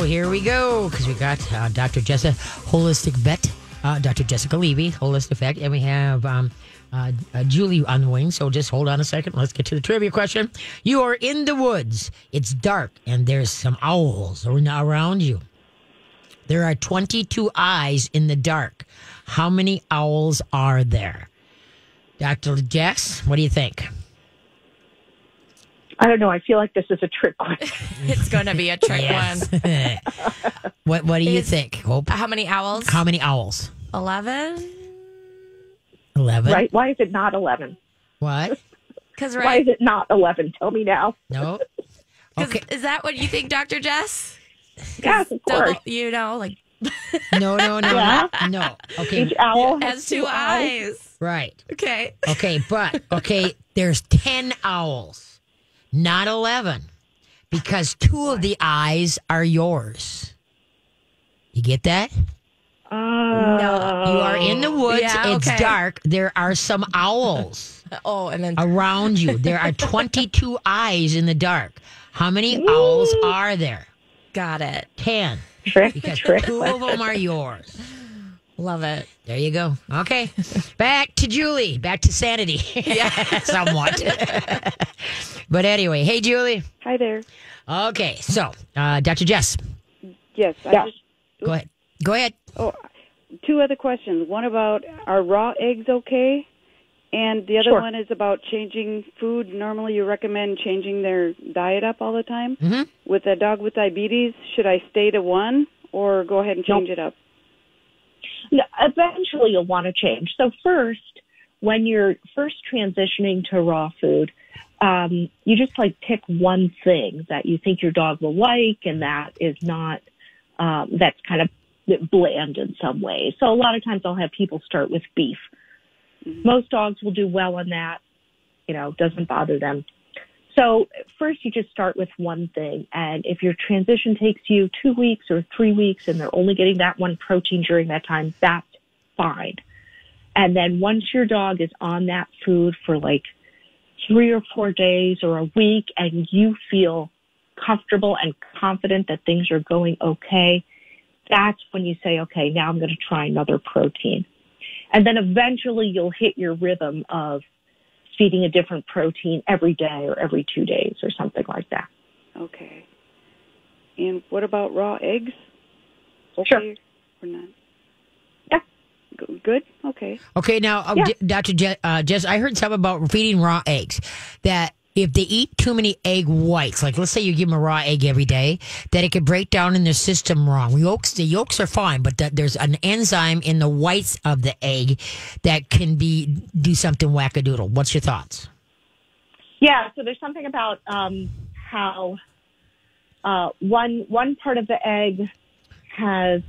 Here we go. Because we got Dr. Jessica, holistic vet, Dr. Jessica Levy, holistic vet, and we have Julie on the wing. So just hold on a second. Let's get to the trivia question. You are in the woods. It's dark, and there's some owls around you. There are 22 eyes in the dark. How many owls are there? Dr. Jess, what do you think? I don't know. I feel like this is a trick question. It's going to be a trick one. What do you think, Hope? How many owls? How many owls? 11? 11. Right? Why is it not 11? What? Because Why is it not 11? Tell me now. No. Okay. Is that what you think, Dr. Jess? Yes, of course. Like... No. Yeah. No. Okay. Each owl has two eyes. Right. Okay. But there's 10 owls, not 11, because 2 of the eyes are yours. You get that? No. You are in the woods. Yeah, It's dark. There are some owls and then around you. There are 22 eyes in the dark. How many owls are there? Got it. 10. Because 2 of them are yours. Love it. There you go. Okay. Back to Julie. Back to sanity. Yeah, somewhat. But anyway, hey, Julie. Hi there. Okay. So, Dr. Jess. Yes. Go ahead. Oh, 2 other questions. One about, are raw eggs okay? And the other one is about changing food. Normally you recommend changing their diet up all the time. Mm-hmm. With a dog with diabetes, should I stay to 1 or go ahead and change it up? No, eventually you'll want to change. So first, when you're first transitioning to raw food, you just pick one thing that you think your dog will like, and that is not, that's kind of bland in some ways. So a lot of times I'll have people start with beef. Most dogs will do well on that, doesn't bother them. So first you just start with one thing. And if your transition takes you 2 weeks or 3 weeks and they're only getting that one protein during that time, that's fine. And then once your dog is on that food for 3 or 4 days or a week and you feel comfortable and confident that things are going okay, that's when you say, okay, now I'm going to try another protein. And then eventually you'll hit your rhythm of feeding a different protein every day or every 2 days or something like that. Okay. And what about raw eggs? Okay Sure. Or not? Yeah. Good? Okay. Okay, now, Dr. Jess, I heard something about feeding raw eggs, that if they eat too many egg whites, let's say you give them a raw egg every day, that it could break down in their system wrong. The yolks are fine, but there's an enzyme in the whites of the egg that can do something wackadoodle. What's your thoughts? Yeah, so there's something about how one part of the egg has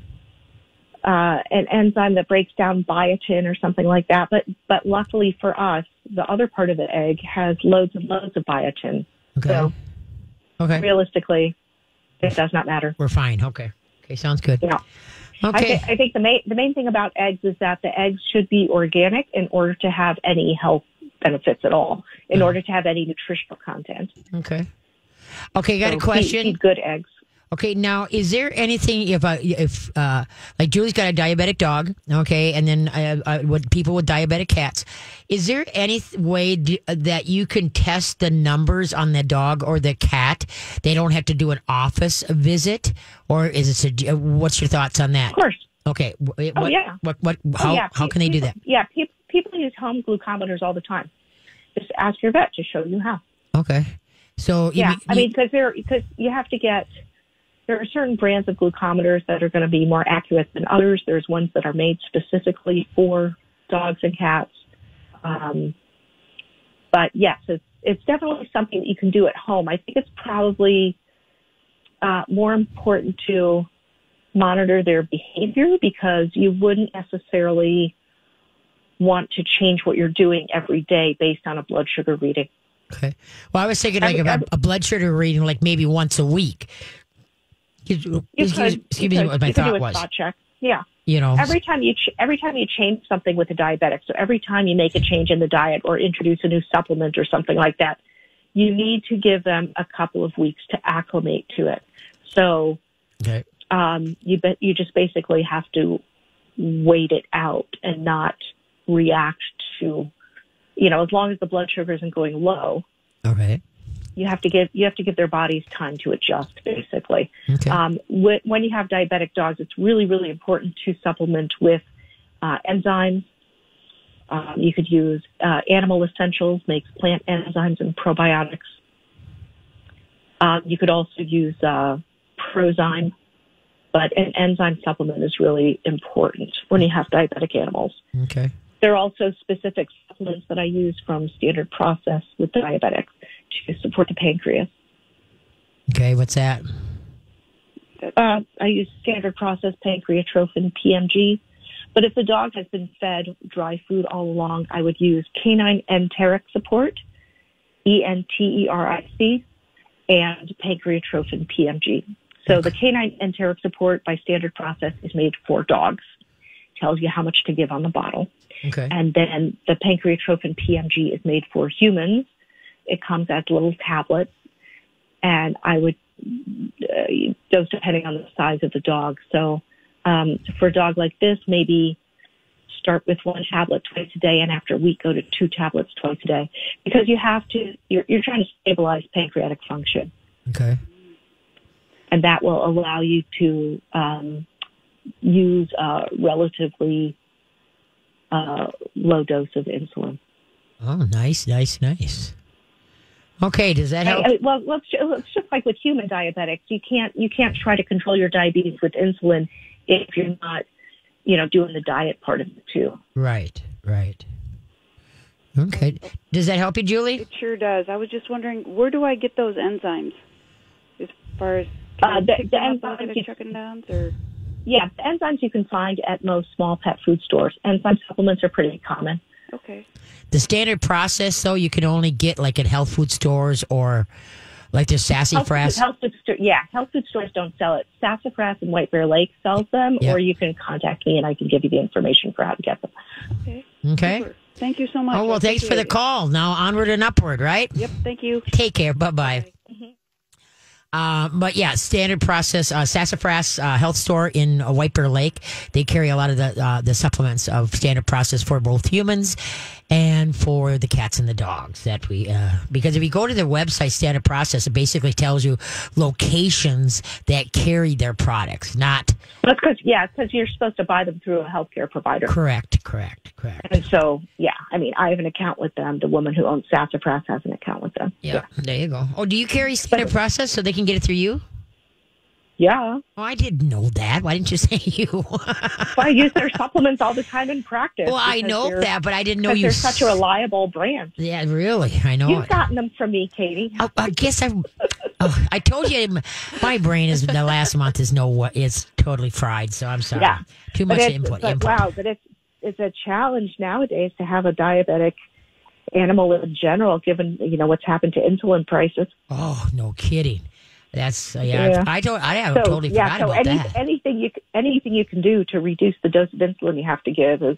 an enzyme that breaks down biotin or something like that, but luckily for us, the other part of the egg has loads and loads of biotin. Okay. So realistically, it does not matter. We're fine. Okay, sounds good. Yeah. Okay. I think the main thing about eggs is that the eggs should be organic in order to have any health benefits at all, in order to have any nutritional content. Okay, got a question. Eat good eggs. Okay, now, is there anything, if Julie's got a diabetic dog, okay, and then with people with diabetic cats, is there any way that you can test the numbers on the dog or the cat? They don't have to do an office visit, or is it? What's your thoughts on that? Of course. Okay. How can they do that? Yeah, people use home glucometers all the time. Just ask your vet to show you how. Okay. So because you have to get. There are certain brands of glucometers that are going to be more accurate than others. There's ones that are made specifically for dogs and cats. But yes, it's definitely something that you can do at home. I think it's probably more important to monitor their behavior, because you wouldn't necessarily want to change what you're doing every day based on a blood sugar reading. Okay. Well, I was thinking a blood sugar reading maybe once a week. Excuse me, what my thought was. Spot check. Yeah. Every time you change something with a diabetic, so every time you make a change in the diet or introduce a new supplement or something like that, you need to give them a couple of weeks to acclimate to it. So Okay. You just basically have to wait it out and not react to, as long as the blood sugar isn't going low. Okay. You have to give their bodies time to adjust, basically. Okay. When you have diabetic dogs, it's really, really important to supplement with enzymes. You could use Animal Essentials, makes plant enzymes and probiotics. You could also use Prozyme, but an enzyme supplement is really important when you have diabetic animals. Okay. There are also specific supplements that I use from Standard Process with diabetics to support the pancreas. Okay, what's that? I use Standard Process Pancreatrophin PMG. But if the dog has been fed dry food all along, I would use Canine Enteric Support, ENTERIC, and Pancreatrophin PMG. So the Canine Enteric Support by Standard Process is made for dogs. Tells you how much to give on the bottle. Okay. And then the Pancreatrophin PMG is made for humans. It comes as little tablets, and I would dose depending on the size of the dog. So for a dog like this, maybe start with 1 tablet twice a day, and after a week, go to 2 tablets twice a day, because you're trying to stabilize pancreatic function. Okay. And that will allow you to use a relatively low dose of insulin. Oh, nice. Okay, does that help? Well, let's just like with human diabetics, you can't try to control your diabetes with insulin if you're not, doing the diet part of it too. Right. Okay, does that help you, Julie? It sure does. I was just wondering, where do I get those enzymes? As far as the enzymes, checking downs, or yeah, the enzymes you can find at most small pet food stores. Enzyme supplements are pretty common. Okay. The Standard Process, though, you can only get like at health food stores or like the Sassafras. Health food stores don't sell it. Sassafras and White Bear Lake sells them, Yep. or you can contact me and I can give you the information for how to get them. Okay. Super. Thank you so much. Oh, well, thanks for the call. Now onward and upward, right? Yep, thank you. Take care. Bye-bye. But yeah, Standard Process, Sassafras Health Store in White Bear Lake. They carry a lot of the supplements of Standard Process for both humans and for the cats and the dogs. That we because if you go to their website, Standard Process, it basically tells you locations that carry their products. Not That's because you're supposed to buy them through a healthcare provider. correct. And so, I have an account with them. The woman who owns Sassafras has an account with them. Yeah, there you go. Oh, do you carry Standard Process so they can get it through you? Yeah. Oh, I didn't know that. Why didn't you say you? I use their supplements all the time in practice. Well, I know that, but I didn't know you. They're such a reliable brand. Yeah, really. I know. You've gotten them from me, Katie. I guess I told you my brain is the last month is it's totally fried. So I'm sorry. Yeah. Too much input. Wow, but it's a challenge nowadays to have a diabetic animal in general, given what's happened to insulin prices. Oh, no kidding. That's I have totally forgot about that. Anything you can do to reduce the dose of insulin you have to give is,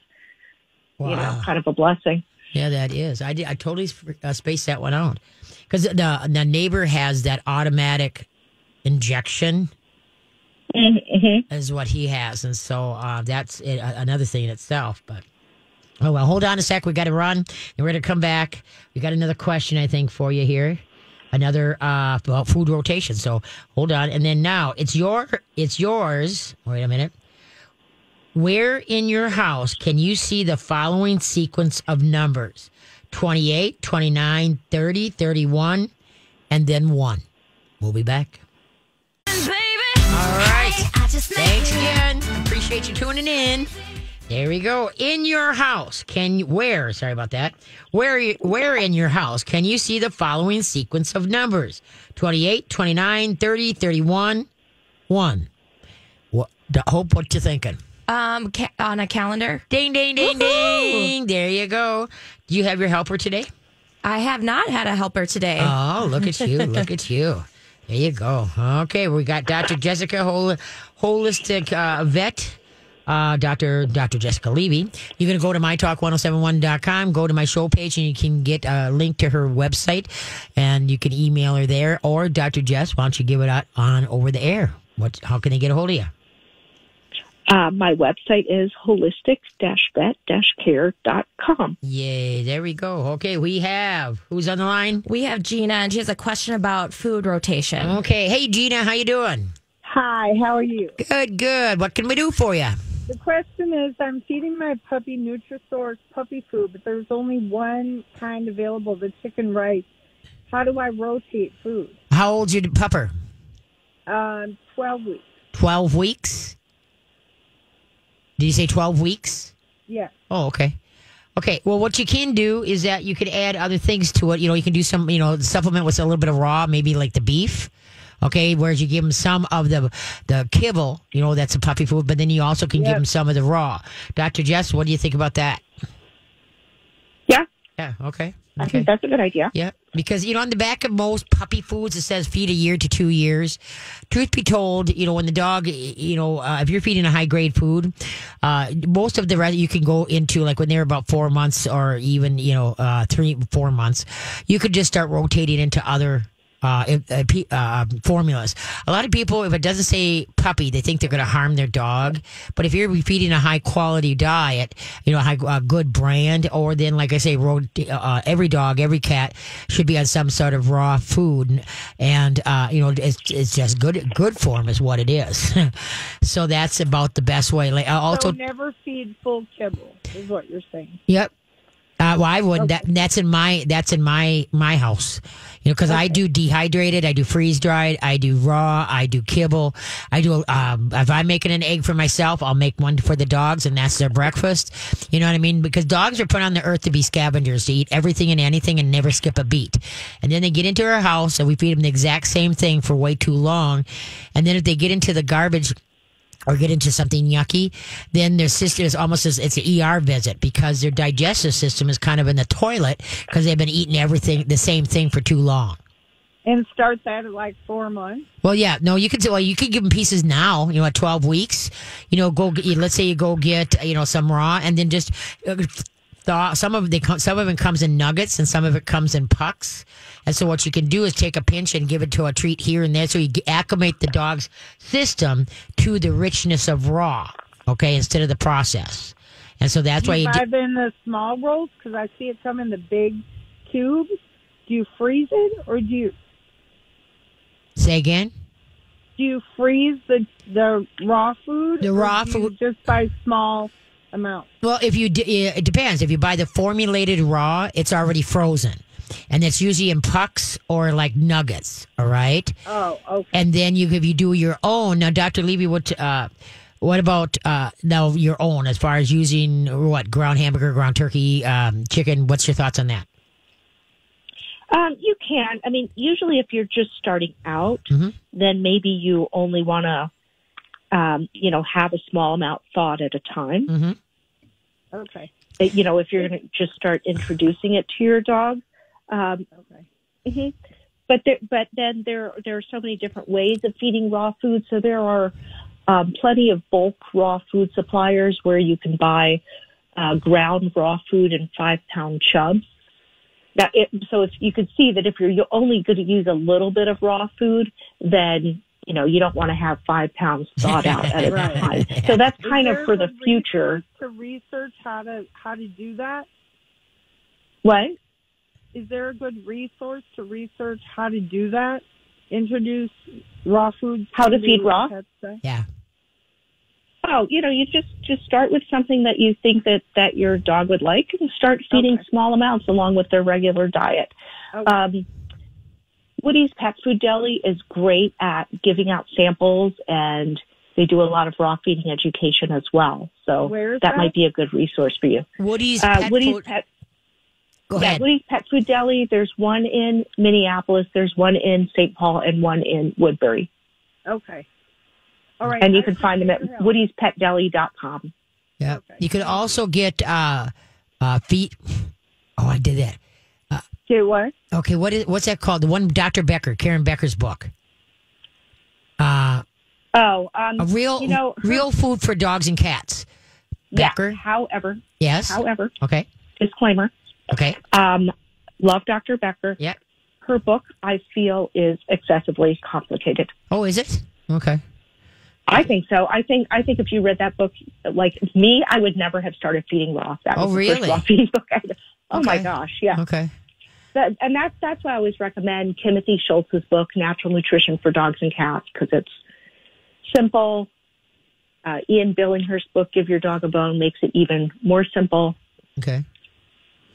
kind of a blessing. Yeah, that is. I totally spaced that one out because the neighbor has that automatic injection. Mm-hmm. Is what he has, and so that's another thing in itself. But oh well, hold on a sec. We got to run, and we're going to come back. We got another question, I think, for you here. Another about food rotation. So hold on, and then now it's yours. Wait a minute. Where in your house can you see the following sequence of numbers? 28, 29, 30, 31, and then 1. We'll be back. All right. Thanks again. Appreciate you tuning in. There we go. In your house, sorry about that. Where in your house can you see the following sequence of numbers? 28, 29, 30, 31, 1. Hope, what you thinking? On a calendar. Ding, ding, ding, ding. There you go. Do you have your helper today? I have not had a helper today. Oh, look at you. Look at you. There you go. Okay, we got Dr. Jessica, holistic vet. Dr. Jessica Levy. You're going to go to mytalk1071.com, go to my show page, and you can get a link to her website, and you can email her there. Or, Dr. Jess, why don't you give it out on over the air? How can they get a hold of you? My website is holistic-vet-care.com. Yay, there we go. Okay, who's on the line? We have Gina, and she has a question about food rotation. Okay, hey Gina, how you doing? Hi, how are you? Good. What can we do for you? The question is, I'm feeding my puppy Nutrisource puppy food, but there's only one kind available, the chicken rice. How do I rotate food? How old's your pupper? 12 weeks. 12 weeks? Did you say 12 weeks? Yes. Oh, okay. Okay, well, what you can do is that you could add other things to it. You can do some, supplement with a little bit of raw, maybe like the beef. Okay, whereas you give them some of the kibble, that's a puppy food, but then you also can give them some of the raw. Dr. Jess, what do you think about that? Yeah. Yeah, okay. I think that's a good idea. Yeah, because, on the back of most puppy foods, it says feed a year to 2 years. Truth be told, when the dog, if you're feeding a high-grade food, most of the rest you can go into, like when they're about 4 months or even, 3-4 months, you could just start rotating into other formulas. A lot of people, if it doesn't say puppy, they think they're going to harm their dog. But if you're feeding a high quality diet, a good brand, or then, like I say, every dog, every cat should be on some sort of raw food, and it's just good for them is what it is. So that's about the best way. Like also, so never feed full kibble is what you're saying. Yep. Well, I wouldn't. Okay. That's in my house. Because I do dehydrated, I do freeze dried, I do raw, I do kibble, I do. If I'm making an egg for myself, I'll make one for the dogs, and that's their breakfast. You know what I mean? Because dogs are put on the earth to be scavengers, to eat everything and anything and never skip a beat. And then they get into our house, and we feed them the exact same thing for way too long. And then if they get into the garbage or get into something yucky, then their system is almost as it's an ER visit, because their digestive system is kind of in the toilet because they've been eating everything, the same thing for too long. And start that at like 4 months? Well, yeah. No, you could give them pieces now, at 12 weeks. Let's say you go get, some raw, and then just thaw. Some of it comes in nuggets and some of it comes in pucks. And so what you can do is take a pinch and give it to a treat here and there, so you acclimate the dog's system to the richness of raw, okay, instead of the process. And so that's why you buy them in the small rolls, because I see it come in the big cubes. Do you freeze it, or do you... Say again? Do you freeze the raw food? The raw food? Just buy small amounts? Well, it depends. If you buy the formulated raw, it's already frozen. And it's usually in pucks or like nuggets, all right? Oh, okay. And then if you do your own, now, Dr. Levy, what about now your own, as far as using ground hamburger, ground turkey, chicken? What's your thoughts on that? You can. I mean, usually if you're just starting out, then maybe you only want to, have a small amount thawed at a time. Mm-hmm. Okay. If you're going to just start introducing it to your dog. Okay. Mm-hmm. But then there are so many different ways of feeding raw food. So there are plenty of bulk raw food suppliers where you can buy ground raw food in 5-pound chubs. So if you can see that if you're only going to use a little bit of raw food, then you don't want to have 5 pounds thawed out at a time. So that's kind of for the future. To research how to do that. What? Is there a good resource to research how to do that? Introduce raw foods. How to feed raw? Yeah. Oh, you just start with something that you think that your dog would like, and start feeding small amounts along with their regular diet. Okay. Woody's Pet Food Deli is great at giving out samples, and they do a lot of raw feeding education as well. So that might be a good resource for you. Woody's Pet Food. Go ahead. Woody's Pet Food Deli. There's one in Minneapolis. There's one in St. Paul and one in Woodbury. Okay. All right. And you can find them at woodyspetdeli.com. Yeah. Okay. You could also get feet. Oh, I did that. Do what? Okay, what's that called? The one Dr. Becker, Karen Becker's book. A real food for dogs and cats. Becker. Yeah, however. Yes. However. Okay. Disclaimer. Okay. Love Dr. Becker. Yeah. Her book, I feel, is excessively complicated. Oh, is it? Okay. I think so. I think if you read that book, like me, I would never have started feeding raw. That was the first raw feeding book. My gosh, yeah. Okay. And that's why I always recommend Timothy Schultz's book, Natural Nutrition for Dogs and Cats, because it's simple. Ian Billingshurst's book, Give Your Dog a Bone, makes it even more simple. Okay.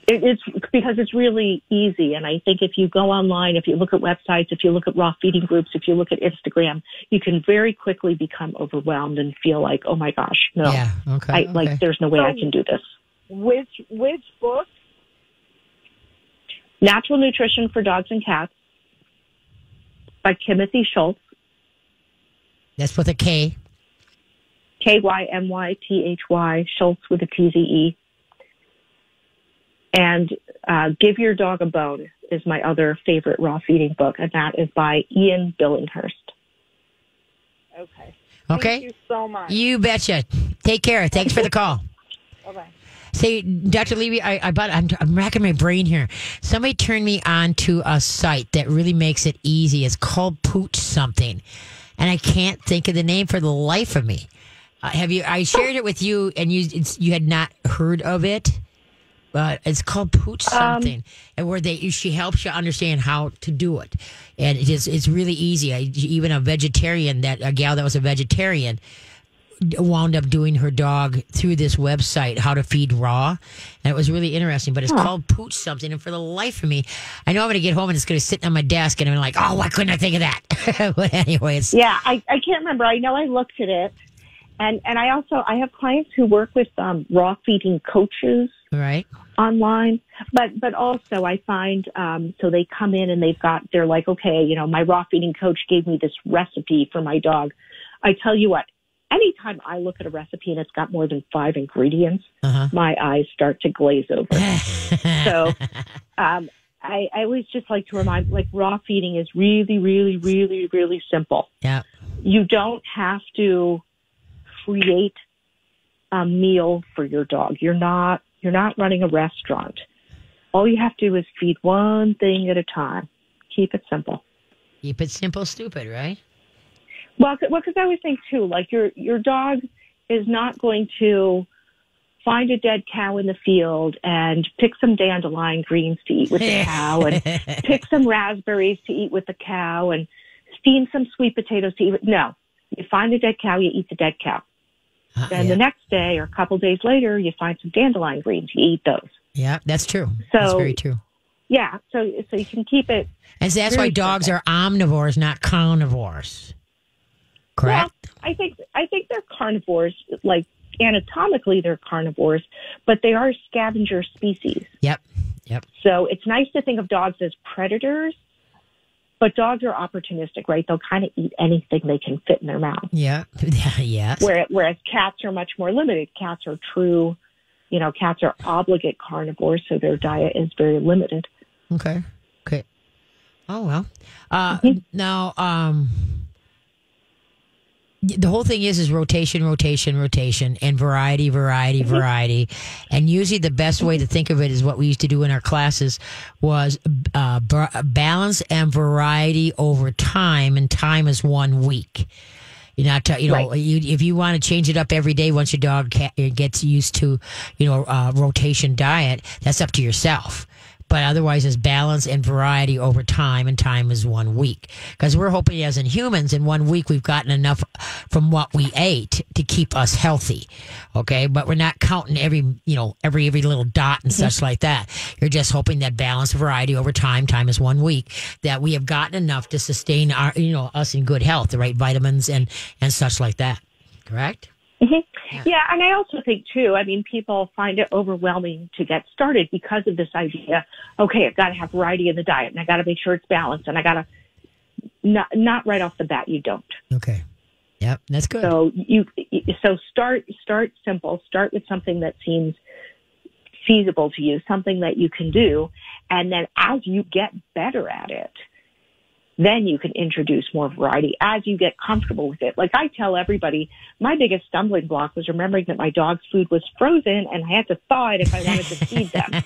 It's because it's really easy. And I think if you go online, if you look at websites, if you look at raw feeding groups, if you look at Instagram, you can very quickly become overwhelmed and feel like, oh my gosh, no. Yeah. Okay. Like there's no way I can do this. Which book? Natural Nutrition for Dogs and Cats by Timothy Schultz. That's with a K. Kymythy, Schultz with a TZE. And Give Your Dog a Bone is my other favorite raw feeding book, and that is by Ian Billinghurst. Okay. Okay. Thank you so much. You betcha. Take care. Thanks for the call. Bye-bye. Say, Dr. Levy, I'm racking my brain here. Somebody turned me on to a site that really makes it easy. It's called Pooch something, and I can't think of the name for the life of me. I shared it with you, and you had not heard of it, but it's called Pooch something, and where she helps you understand how to do it, and it's really easy. Even a gal that was a vegetarian wound up doing her dog through this website, how to feed raw, and it was really interesting. But it's called Pooch something, and for the life of me, I know I'm going to get home and it's going to sit on my desk, and I'm like, oh, why couldn't I think of that? But anyway, I can't remember. I know I looked at it, and I have clients who work with raw feeding coaches, right, online, but also I find so they come in and they're like, okay, my raw feeding coach gave me this recipe for my dog. I tell you what. Anytime I look at a recipe and it's got more than 5 ingredients, my eyes start to glaze over. So I always just like to remind, like, raw feeding is really, really, really, really simple. Yeah. You don't have to create a meal for your dog. You're not running a restaurant. All you have to do is feed one thing at a time. Keep it simple. Keep it simple, stupid, right? Well, because I always think, too, like your dog is not going to find a dead cow in the field and pick some dandelion greens to eat with the cow and pick some raspberries to eat with the cow and steam some sweet potatoes to eat with. No, you find the dead cow, you eat the dead cow. Then the next day or a couple days later, you find some dandelion greens, you eat those. Yeah, that's true. That's very true. Yeah, so you can keep it. And so that's why dogs are omnivores, not carnivores. Correct? Well, I think they're carnivores. Like, anatomically, they're carnivores, but they are scavenger species. Yep. So it's nice to think of dogs as predators, but dogs are opportunistic, right? They'll kind of eat anything they can fit in their mouth. Yeah. Yes. Whereas cats are much more limited. Cats are true, cats are obligate carnivores, so their diet is very limited. Okay. Oh, well. Now, the whole thing is rotation, and variety. And usually the best way to think of it is what we used to do in our classes was balance and variety over time, and time is 1 week. You're not, if you want to change it up every day once your dog gets used to, rotation diet, that's up to yourself. But otherwise, it's balance and variety over time, and time is 1 week. Because we're hoping, as in humans, in 1 week we've gotten enough from what we ate to keep us healthy. Okay, but we're not counting every little dot and such like that. You're just hoping that balance, variety over time is 1 week, that we have gotten enough to sustain our, us in good health, the right vitamins and such like that. Correct? Mm-hmm. Yeah, and I also think, too, people find it overwhelming to get started because of this idea, okay, I've got to have variety in the diet, and I got to make sure it's balanced, and I got to, not right off the bat, you don't. Okay. Yep, that's good. So start simple. Start with something that seems feasible to you, something that you can do, and then as you get better at it, then you can introduce more variety as you get comfortable with it. Like I tell everybody, my biggest stumbling block was remembering that my dog's food was frozen and I had to thaw it if I wanted to feed them.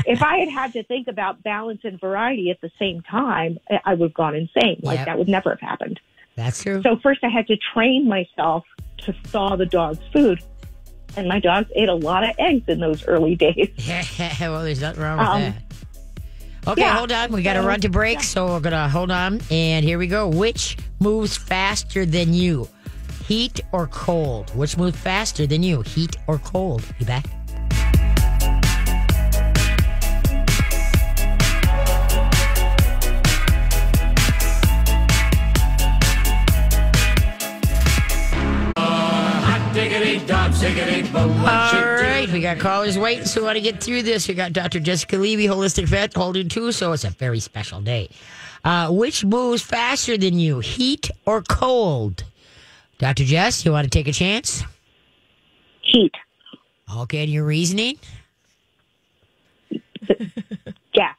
If I had to think about balance and variety at the same time, I would have gone insane. That would never have happened. That's true. So first I had to train myself to thaw the dog's food. And my dogs ate a lot of eggs in those early days. Well, there's nothing wrong with that. Okay, yeah. hold on. We got to run to break, so we're going to hold on. And here we go. Which moves faster than you? Heat or cold? Which moves faster than you? Heat or cold? Be back. All right, we got callers waiting, so we want to get through this. We got Dr. Jessica Levy, holistic vet, holding too, so it's a very special day. Which moves faster than you, heat or cold? Dr. Jess, you want to take a chance? Heat. Okay, and your reasoning? Gas.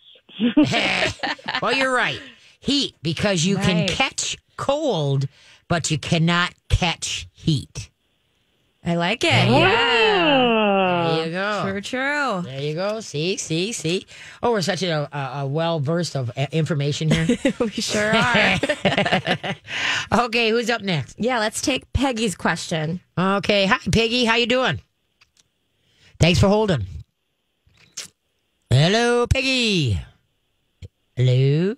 Well, you're right. Heat, because you can catch cold, but you cannot catch heat. I like it. Yeah. There you go. True. There you go. See. Oh, we're such a well-versed of information here. We sure are. Okay, who's up next? Yeah, let's take Peggy's question. Okay. Hi, Peggy. How you doing? Thanks for holding. Hello, Peggy. Hello.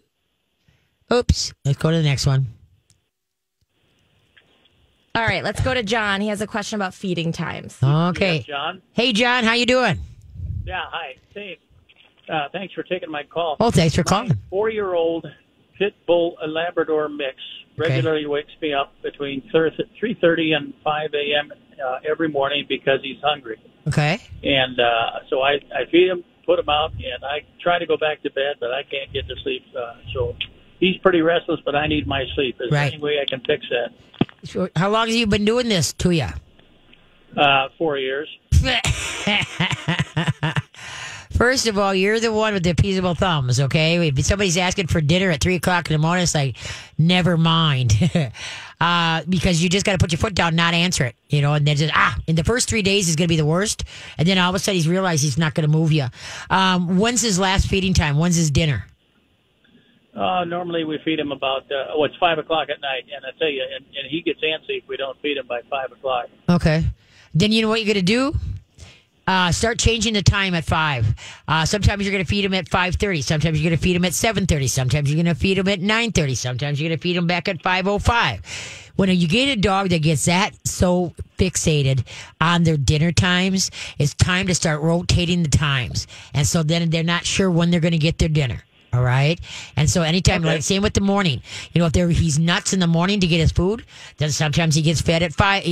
Oops. Let's go to the next one. All right, let's go to John. He has a question about feeding times. Okay. Yes, John. Hey, John. How you doing? Yeah, hi. Hey, thanks for taking my call. Oh, thanks for calling. My 4-year-old pit bull Labrador mix regularly wakes me up between 3:30 and 5 a.m. Every morning because he's hungry. Okay. And so I feed him, put him out, and I try to go back to bed, but I can't get to sleep. So he's pretty restless, but I need my sleep. Is there any way I can fix that? How long have you been doing this to you? 4 years. First of all, you're the one with the appeasable thumbs, okay? If somebody's asking for dinner at 3 o'clock in the morning, it's like, never mind. Because you just got to put your foot down, not answer it, and then just, in the first 3 days is going to be the worst. And then all of a sudden he's realized he's not going to move you. When's his last feeding time? When's his dinner? Normally we feed him about, it's 5 o'clock at night. And I tell you, and he gets antsy if we don't feed him by 5 o'clock. Okay. Then you know what you're going to do? Start changing the time at 5. Sometimes you're going to feed him at 5:30. Sometimes you're going to feed him at 7:30. Sometimes you're going to feed him at 9:30. Sometimes you're going to feed him back at 5:05. When you get a dog that gets that so fixated on their dinner times, it's time to start rotating the times. And so then they're not sure when they're going to get their dinner. All right. And so anytime, like same with the morning, if he's nuts in the morning to get his food, then sometimes he gets fed at 5,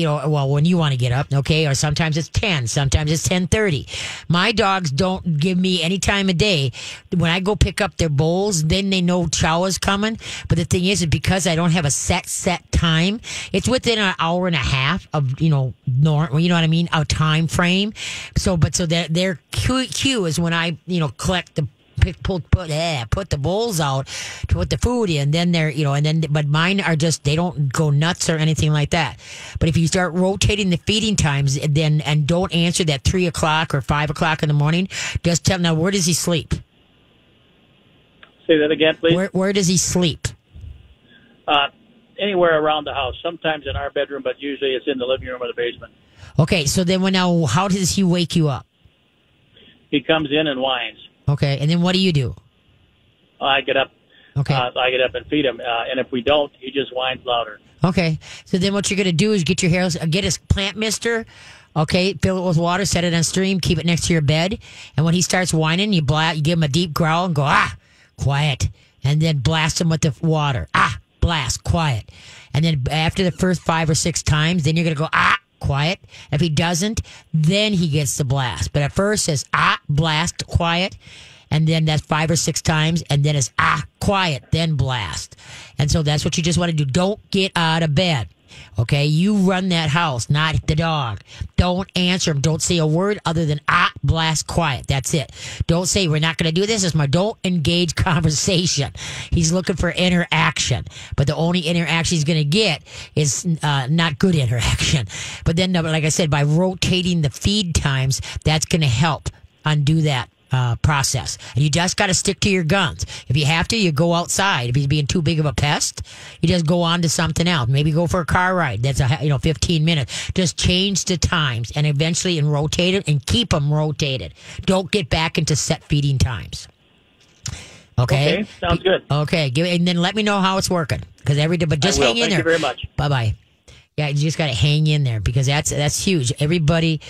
when you want to get up. Okay. Or sometimes it's 10, sometimes it's 10:30. My dogs don't give me any time of day. When I go pick up their bowls, then they know chow is coming. But the thing is because I don't have a set time, it's within an hour and a half of, you know what I mean? A time frame. So that their cue is when I, collect the, put the bowls out to put the food in. Then but mine are just, they don't go nuts or anything like that. But if you start rotating the feeding times, and don't answer that 3 o'clock or 5 o'clock in the morning, just tell him, now, where does he sleep? Say that again, please. Where does he sleep? Anywhere around the house. Sometimes in our bedroom, but usually it's in the living room or the basement. Okay, so then how does he wake you up? He comes in and whines. Okay, and then what do you do? I get up. Okay. I get up and feed him, and if we don't, he just whines louder. Okay, so then what you're going to do is get his plant mister, okay, fill it with water, set it on stream, keep it next to your bed, and when he starts whining, you give him a deep growl and go, quiet, and then blast him with the water. Blast, quiet. And then after the first 5 or 6 times, then you're going to go, quiet. If he doesn't, then he gets the blast. But at first it's blast, quiet, and then that's 5 or 6 times, and then it's quiet, then blast. And so that's what you just want to do. Don't get out of bed. Okay, you run that house, not the dog. Don't answer him. Don't say a word other than blast, quiet. That's it. Don't say we're not going to do this. Don't engage conversation. He's looking for interaction, but the only interaction he's going to get is not good interaction. But then, like I said, by rotating the feed times, that's going to help undo that process. And you just got to stick to your guns. If you have to, you go outside. If he's being too big of a pest, you just go on to something else. Maybe go for a car ride. That's 15 minutes. Just change the times and eventually rotate it and keep them rotated. Don't get back into set feeding times. Okay, sounds good. Okay, and then let me know how it's working because every day. But just hang in there. Thank you very much. Bye. Yeah, you just got to hang in there because that's huge. Everybody,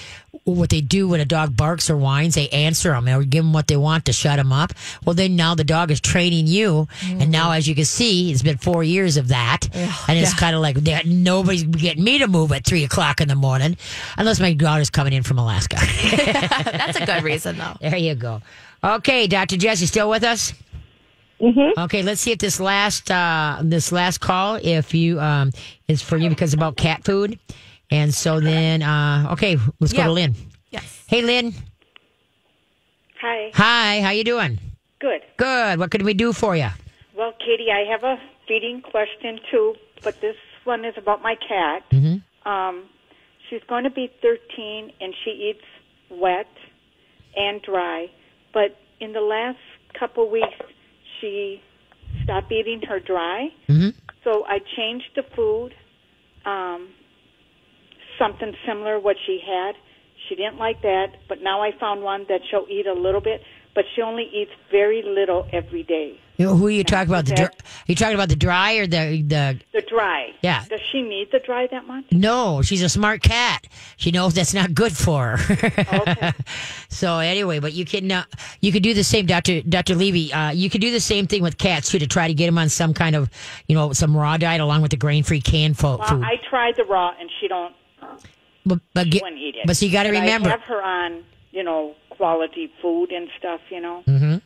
what they do when a dog barks or whines, they answer them or give them what they want to shut them up. Well, then now the dog is training you, and now as you can see, it's been 4 years of that, and it's kind of like nobody's getting me to move at 3:00 in the morning, unless my daughter's coming in from Alaska. That's a good reason, though. There you go. Okay, Dr. Jess, you still with us? Mm-hmm. Okay, let's see if this last call, if you is for you because it's about cat food, and so then let's go to Lynn. Yes. Hey, Lynn. Hi. How you doing? Good. Good. What can we do for you? Well, Katie, I have a feeding question too, but this one is about my cat. Mm-hmm. She's going to be 13, and she eats wet and dry, but in the last couple weeks, she stopped eating her dry. Mm-hmm. So I changed the food, something similar what she had. She didn't like that, but now I found one that she'll eat a little bit, but she only eats very little every day. Who are you talking about? Are you talking about the dry or the dry? Yeah. Does she need the dry that much? No, she's a smart cat. She knows that's not good for her. Okay. So anyway, but you can do the same, Dr. Levy. You can do the same thing with cats too to try to get them on some kind of some raw diet along with the grain-free canned food. Well, I tried the raw and she don't. But she wouldn't eat it. But so you got to remember. I have her on quality food and stuff. Mm-hmm.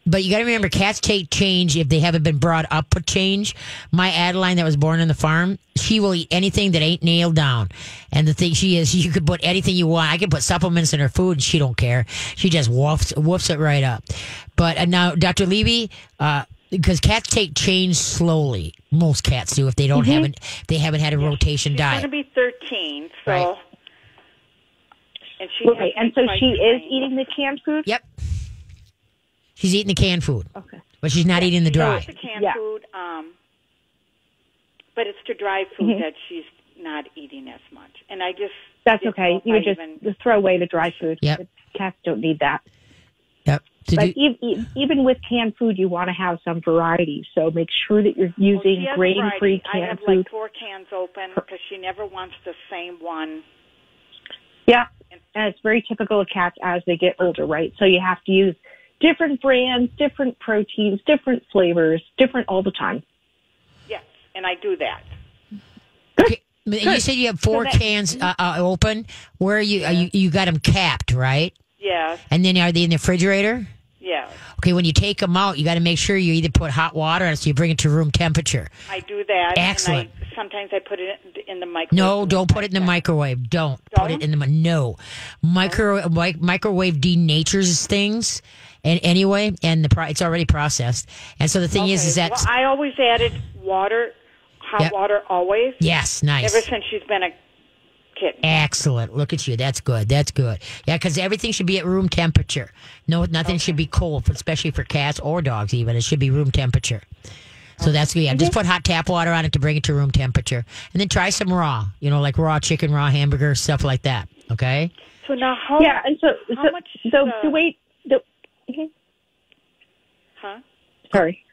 But you got to remember, cats take change if they haven't been brought up with change. My Adeline that was born on the farm, she will eat anything that ain't nailed down. And the thing you could put anything you want. I can put supplements in her food and she don't care. She just woofs it right up. But now, Dr. Levy, because cats take change slowly. Most cats do if they don't they haven't had a rotation diet. She's going to be 13, so. Right. And she is eating the canned food? Yep. She's eating the canned food. Okay. But she's not eating the dry. She eats the canned food, but it's the dry food that she's not eating as much. And I just... That's okay. You would just throw away the dry food. Yep. Cats don't need that. Yep. But even with canned food, you want to have some variety. So make sure that you're using grain-free canned food. I have like 4 cans open because she never wants the same one. Yeah. And it's very typical of cats as they get older, right? So you have to use different brands, different proteins, different flavors, different all the time. Yes, and I do that. Okay. You said you have 4 cans open. Where are you? You got them capped, right? Yes. And then are they in the refrigerator? Yes. Okay, when you take them out, you got to make sure you either put hot water on it so you bring it to room temperature. I do that. Excellent. And sometimes I put it in the microwave. No, don't put it in the microwave. Don't put it in the no. Microwave denatures things. And anyway, and it's already processed. And so the thing is that I always added water, hot water, always. Yes, nice. Ever since she's been a kitten. Excellent. Look at you. That's good. Yeah, because everything should be at room temperature. No, nothing should be cold, especially for cats or dogs. Even it should be room temperature. So that's good. Yeah, just put hot tap water on it to bring it to room temperature, and then try some raw. Like raw chicken, raw hamburger, stuff like that. Okay. So now, how much? The weight. Huh? Sorry.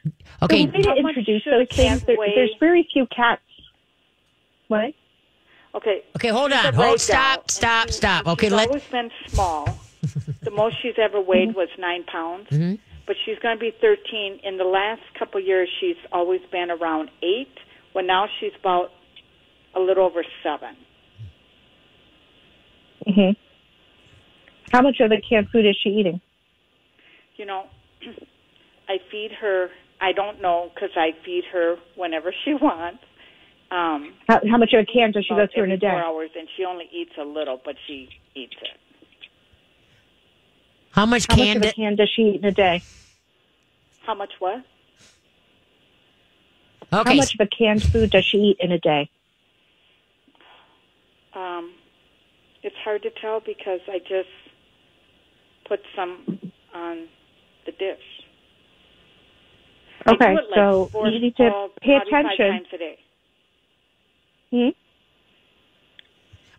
Okay. The way to introduce those things, there's very few cats. What? Okay. Okay, hold on. Stop. Okay, she's always been small. The most she's ever weighed was 9 pounds. Mm-hmm. But she's going to be 13. In the last couple of years, she's always been around 8. Well, now she's about a little over 7. Mm-hmm. How much of the canned food is she eating? I feed her. I don't know because I feed her whenever she wants. How much of a can does she go through in a day? 4 hours, and she only eats a little, but she eats it. How much of a can does she eat in a day? How much what? Okay. How much of a canned food does she eat in a day? It's hard to tell because I just put some on the dish. Okay, I do it so four, you need to pay probably 5 attention. times a day.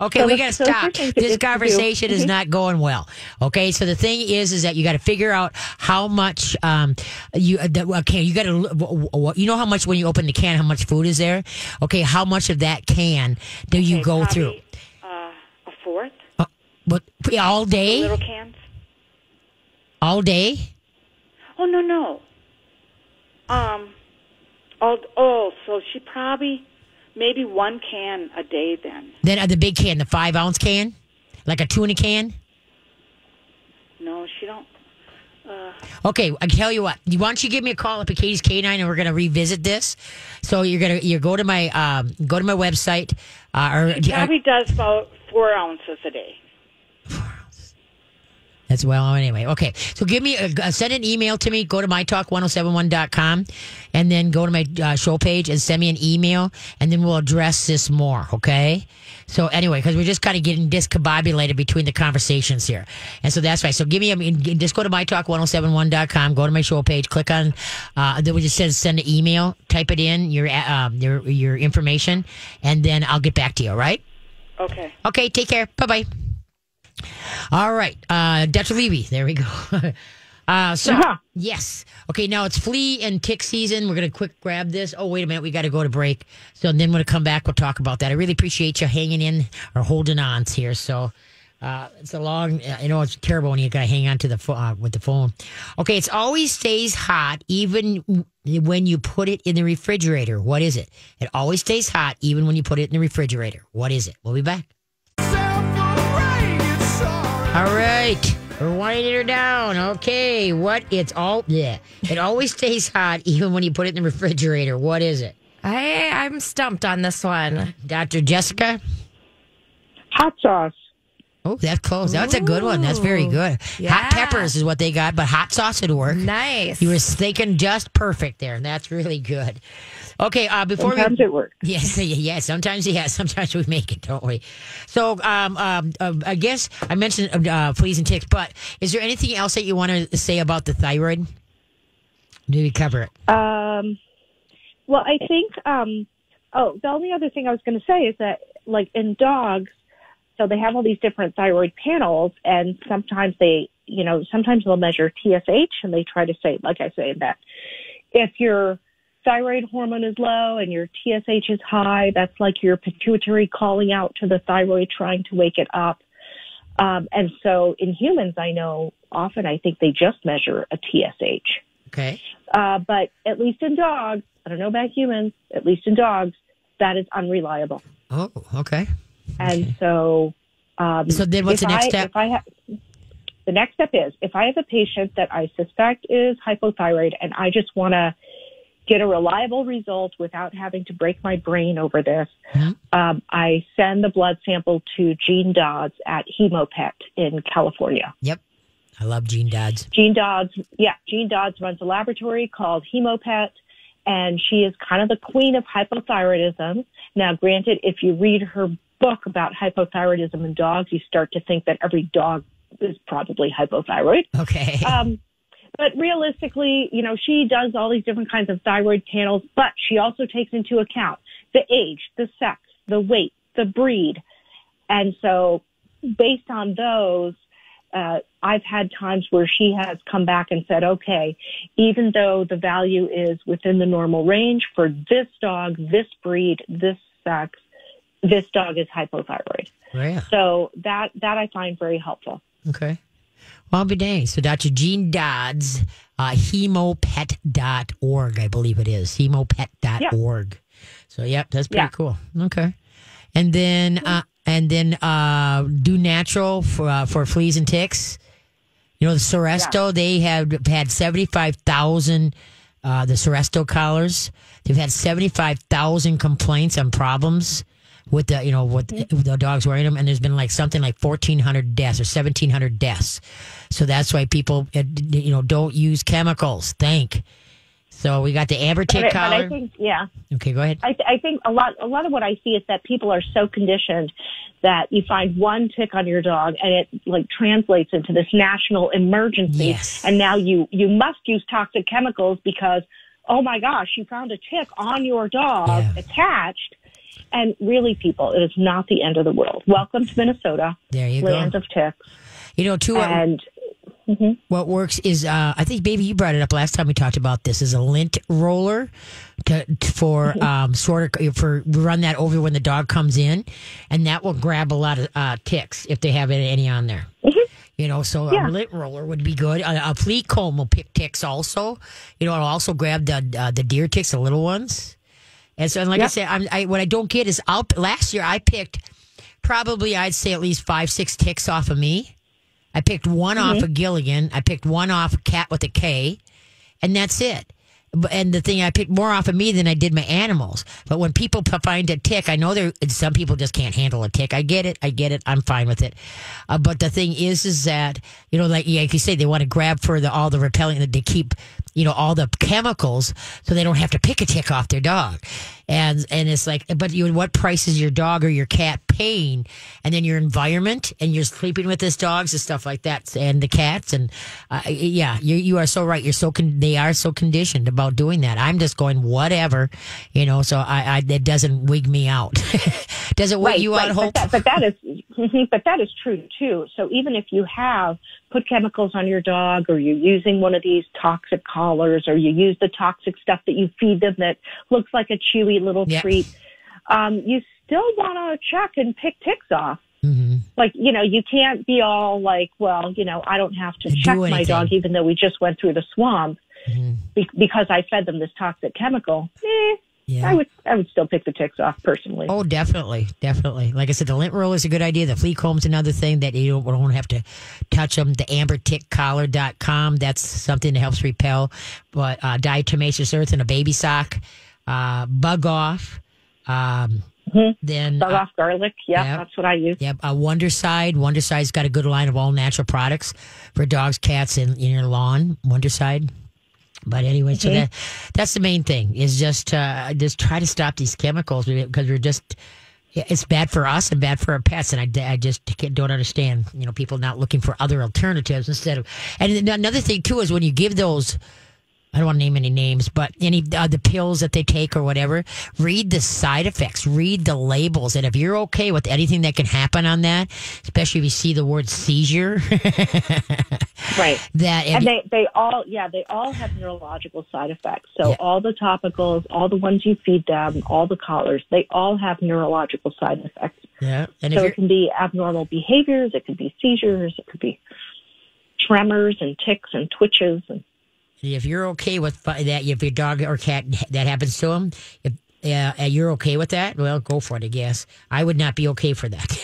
Okay, we got to stop. This conversation is not going well. Okay, so the thing is that you got to figure out how much you got to. You know how much when you open the can, how much food is there? Okay, how much of that can do you go through? A fourth. What? All day? Little cans. All day? Oh no. So she probably. Maybe 1 can a day then. Then the big can, the 5-ounce can? Like a tuna can? No, she don't. Okay, I tell you what. Why don't you give me a call up at Katie's K9 and we're gonna revisit this. So you go to my website. She probably does about 4 ounces a day. 4 ounces. That's well anyway. Okay, so give me send an email to me. Go to mytalk1071.com and then go to my show page and send me an email, and then we'll address this more. Okay. So anyway, because we're just kind of getting discombobulated between the conversations here, and so that's right. So just go to mytalk1071.com. Go to my show page. Click on then we just said send an email. Type it in your information, and then I'll get back to you. All right. Okay. Okay. Take care. Bye bye. All right, Dr. Levy, there we go. Yes. Okay, now it's flea and tick season. We're going to quick grab this. Oh, wait a minute. We got to go to break. So then when we come back, we'll talk about that. I really appreciate you hanging in or holding on here. So it's a long, it's terrible when you got to hang on to with the phone. Okay, it always stays hot even when you put it in the refrigerator. What is it? It always stays hot even when you put it in the refrigerator. What is it? We'll be back. All right, we're winding her down. Okay, it always stays hot even when you put it in the refrigerator. What is it? I'm stumped on this one. Dr. Jessica? Hot sauce. Oh, that's close. That's a good one. That's very good. Yeah. Hot peppers is what they got, but hot sauce would work. Nice. You were thinking just perfect there, and that's really good. Okay, Sometimes it works. Yes, sometimes we make it, don't we? So, I guess I mentioned fleas and ticks, but is there anything else that you want to say about the thyroid? Did we cover it? Well, I think, the only other thing I was going to say is that, like, in dogs, so they have all these different thyroid panels, and sometimes they'll measure TSH, and they try to say, like I say, that if your thyroid hormone is low and your TSH is high, that's like your pituitary calling out to the thyroid, trying to wake it up. And so in humans, I know often I think they just measure a TSH. Okay. But at least in dogs, I don't know about humans, at least in dogs, that is unreliable. Oh, okay. And so... so then what's the next step? The next step is, if I have a patient that I suspect is hypothyroid and I just want to get a reliable result without having to break my brain over this, I send the blood sample to Jean Dodds at Hemopet in California. Yep. I love Jean Dodds. Jean Dodds runs a laboratory called Hemopet, and she is kind of the queen of hypothyroidism. Now, granted, if you read her book about hypothyroidism in dogs, you start to think that every dog is probably hypothyroid. Okay. But realistically, she does all these different kinds of thyroid panels, but she also takes into account the age, the sex, the weight, the breed. And so based on those, I've had times where she has come back and said, okay, even though the value is within the normal range for this dog, this breed, this sex, this dog is hypothyroid. Yeah. So that I find very helpful. Okay. Well, I'll be dang. So Dr. Jean Dodds, hemopet.org, I believe it is. Hemopet.org. Yeah. So, that's pretty cool. Okay. And then do natural for fleas and ticks. The Seresto, they have had 75,000, the Seresto collars. They've had 75,000 complaints on problems with the dogs wearing them, and there's been something like 1,400 deaths or 1,700 deaths. So that's why people, don't use chemicals. So we got the amber tick collar. But I think, Okay, go ahead. I think a lot of what I see is that people are so conditioned that you find one tick on your dog and it like translates into this national emergency. Yes. And now you must use toxic chemicals because, oh my gosh, you found a tick on your dog attached. And really, people, it is not the end of the world. Welcome to Minnesota. There you go. Land of ticks. You know, too. And what works is, I think, baby, you brought it up last time we talked about this, is a lint roller for run that over when the dog comes in, and that will grab a lot of ticks if they have any on there. You know, so a lint roller would be good. A flea comb will pick ticks also. You know, it'll also grab the deer ticks, the little ones. And so, and like I said, what I don't get is last year I picked probably, I'd say, at least 5-6 ticks off of me. I picked one off of Gilligan. I picked one off of Cat with a K, and that's it. And the thing, I picked more off of me than I did my animals. But when people find a tick, I know some people just can't handle a tick. I get it. I'm fine with it. But the thing is that, you know, like you say, they want to grab for all the repelling, that they keep, you know, all the chemicals so they don't have to pick a tick off their dog. And it's like, but what price is your dog or your cat paying? And then your environment, and you're sleeping with this dogs and stuff like that, and the cats. And you are so right. They are so conditioned about doing that. I'm just going, whatever, you know, so it doesn't wig me out. Does it wig you out, Hope? But that is true too. So even if you have put chemicals on your dog, or you're using one of these toxic collars, or you use the toxic stuff that you feed them that looks like a chewy little treat, you still want to check and pick ticks off. Mm-hmm. Like, you know, you can't be all like, well, you know, I don't have to check my dog even though we just went through the swamp because I fed them this toxic chemical. I would still pick the ticks off personally. Oh, definitely. Like I said, the lint roller is a good idea. The flea comb's another thing that you don't have to touch them. The ambertickcollar.com, that's something that helps repel. But diatomaceous earth and a baby sock, bug off. Then bug off garlic. That's what I use. Wondercide. Wonderside's got a good line of all natural products for dogs, cats, and in your lawn. Wondercide. But anyway, so that's the main thing, is just try to stop these chemicals, because it's bad for us and bad for our pets. And I just don't understand, you know, people not looking for other alternatives instead of. And another thing too is when you give those, I don't want to name any names, but any the pills that they take or whatever, read the side effects, read the labels, and if you're okay with anything that can happen on that, especially if you see the word seizure, right? They all have neurological side effects. So all the topicals, all the ones you feed them, all the collars, they all have neurological side effects. Yeah, and so it can be abnormal behaviors, it could be seizures, it could be tremors and tics and twitches and. If you're okay with that, if your dog or cat that happens to them, if you're okay with that, well, go for it, I guess. I would not be okay for that.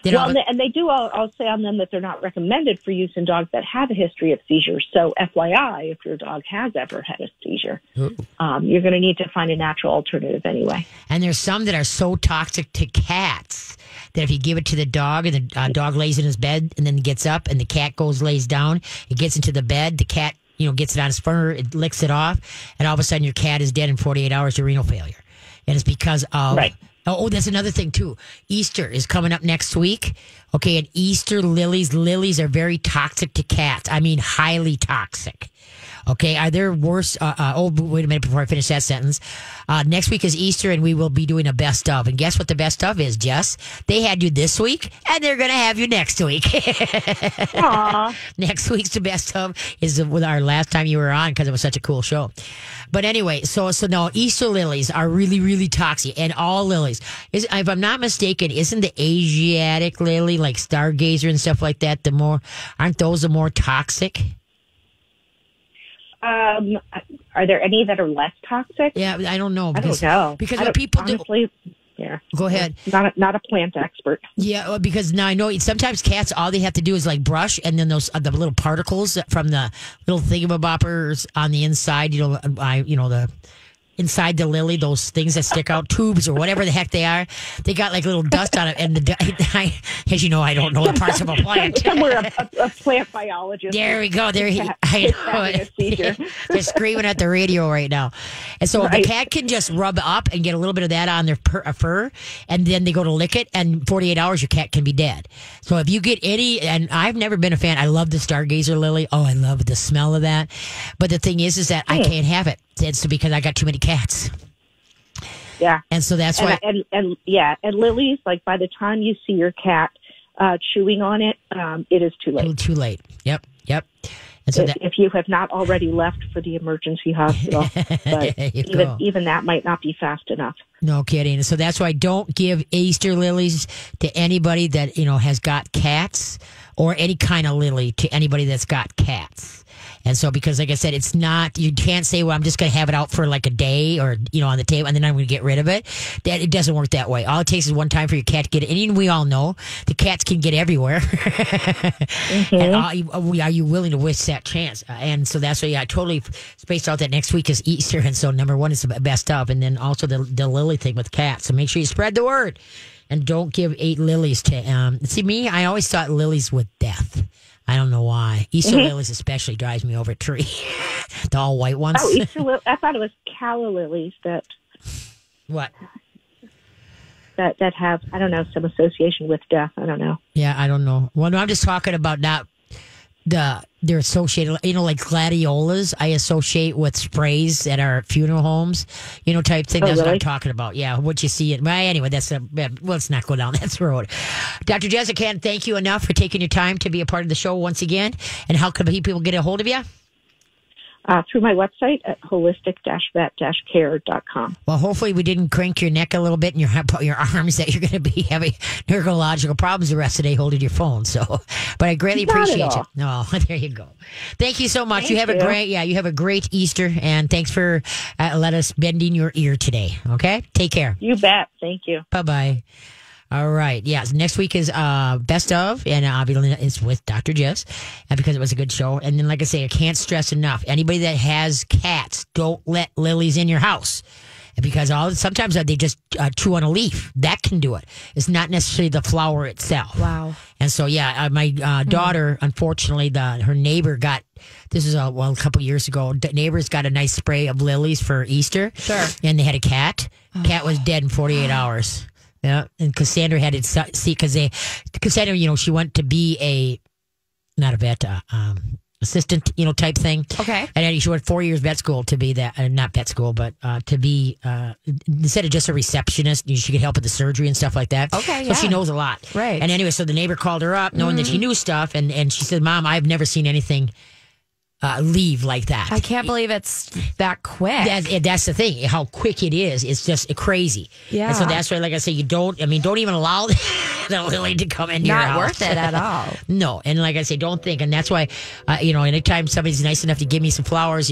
And they do, I'll say on them that they're not recommended for use in dogs that have a history of seizures. So FYI, if your dog has ever had a seizure, you're going to need to find a natural alternative anyway. And there's some that are so toxic to cats that if you give it to the dog and the dog lays in his bed and then gets up and the cat lays down, it gets into the bed, the cat, you know, gets it on his fur, it licks it off, and all of a sudden your cat is dead in 48 hours of renal failure. And it's because of... Right. Oh, that's another thing, too. Easter is coming up next week. Okay, and Easter lilies are very toxic to cats. I mean, highly toxic. Okay, are there worse? Wait a minute before I finish that sentence. Next week is Easter, and we will be doing a best of. And guess what the best of is, Jess? They had you this week, and they're going to have you next week. Aww. Next week's the best of is with our last time you were on, because it was such a cool show. But anyway, so no, Easter lilies are really, really toxic, and all lilies. If I'm not mistaken, isn't the Asiatic lily, like Stargazer and stuff like that, aren't those the more toxic? Are there any that are less toxic? Yeah, I don't know. I don't know. Because what people honestly, yeah. Go ahead. Not a plant expert. Yeah, because now I know sometimes cats, all they have to do is like brush, and then those the little particles from the little thingamaboppers on the inside, the inside the lily, those things that stick out, tubes or whatever the heck they are, they got like little dust on it. And as you know, I don't know the parts of a plant. Somewhere a plant biologist. There we go. There, I know. They're screaming at the radio right now. And so the cat can just rub up and get a little bit of that on their fur, and then they go to lick it, and 48 hours, your cat can be dead. So if you get any, and I've never been a fan, I love the stargazer lily. Oh, I love the smell of that. But the thing is that I can't have it. It's because I got too many cats. Yeah. And so that's why. And lilies, like by the time you see your cat chewing on it, it is too late. Too late. Yep. And so if you have not already left for the emergency hospital, but even that might not be fast enough. No kidding. So that's why don't give Easter lilies to anybody that has got cats, or any kind of lily to anybody that's got cats. And so, because like I said, it's not, you can't say, well, I'm just going to have it out for like a day or, on the table, and then I'm going to get rid of it. That it doesn't work that way. All it takes is one time for your cat to get it. And we all know the cats can get everywhere. And are you willing to risk that chance? And so that's why I totally spaced out that next week is Easter. And so number one is the best of. And then also the lily thing with cats. So make sure you spread the word. And don't give 8 lilies to, see me, I always thought lilies with death. I don't know why. Easter lilies especially drives me over a tree. The all white ones. Oh, Easter lilies. I thought it was calla lilies that. What? That have, I don't know, some association with death. I don't know. Yeah, I don't know. Well, no, I'm just talking about not they're associated, like gladiolas, I associate with sprays at our funeral homes, type thing. That's what I'm talking about. Yeah, what you see. Well, anyway, let's not go down that road. Dr. Jessica, can't thank you enough for taking your time to be a part of the show once again. And how can people get a hold of you? Through my website at holistic-vet-care.com. Well, hopefully we didn't crank your neck a little bit and your arms that you're going to be having neurological problems the rest of the day holding your phone. So, but I greatly appreciate it. Oh, there you go. Thank you so much. You have a great Easter, and thanks for let us bending your ear today. Okay, take care. You bet. Thank you. Bye-bye. All right. Yeah. So next week is Best of, and obviously it's with Dr. Jess, and because it was a good show. And then, like I say, I can't stress enough. Anybody that has cats, don't let lilies in your house, because sometimes they just chew on a leaf. That can do it. It's not necessarily the flower itself. Wow. And so, my daughter, unfortunately, her neighbor got. This is a couple years ago. The neighbors got a nice spray of lilies for Easter. Sure. And they had a cat. Cat was dead in 48 hours. Yeah, and Cassandra had to see because Cassandra, she went to be not a vet, assistant, type thing. Okay. And she went 4 years vet school to be that, not vet school, but to be instead of just a receptionist, she could help with the surgery and stuff like that. Okay. So she knows a lot. Right. And anyway, so the neighbor called her up, knowing that she knew stuff, and she said, "Mom, I've never seen anything." Leave like that. I can't believe it's that quick. That's the thing. How quick it is. It's just crazy. Yeah. And so that's why, like I say, don't even allow the lily to come in your house. Not worth it at all. No. And like I say, don't think. And that's why, anytime somebody's nice enough to give me some flowers,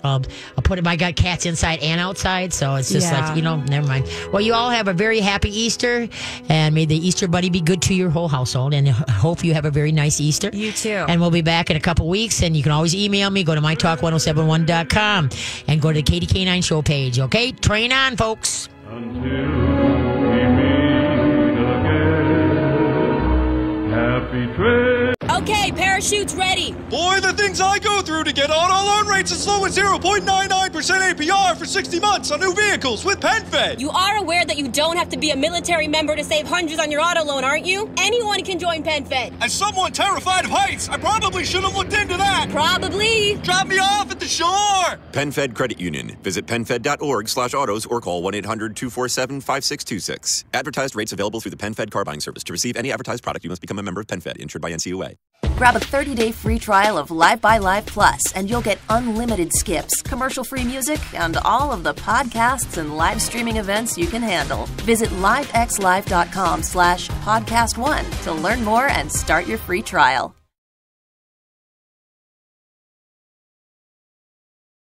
I'll put it. I got cats inside and outside, so it's just like, never mind. Well, you all have a very happy Easter, and may the Easter bunny be good to your whole household, and I hope you have a very nice Easter. You too. And we'll be back in a couple weeks, and you can always email me. Go to mytalk1071.com and go to the Katie K9 show page, okay? Train on, folks. Until we meet again, happy trail. Okay, parachutes ready. Boy, the things I go through to get auto loan rates as low as 0.99% APR for 60 months on new vehicles with PenFed. You are aware that you don't have to be a military member to save hundreds on your auto loan, aren't you? Anyone can join PenFed. As someone terrified of heights, I probably should have looked into that. Probably. Drop me off at the shore. PenFed Credit Union. Visit PenFed.org/autos or call 1-800-247-5626. Advertised rates available through the PenFed car buying service. To receive any advertised product, you must become a member of PenFed, insured by NCUA. Grab a 30-day free trial of Live by Live Plus, and you'll get unlimited skips, commercial-free music, and all of the podcasts and live streaming events you can handle. Visit livexlive.com/podcast1 to learn more and start your free trial.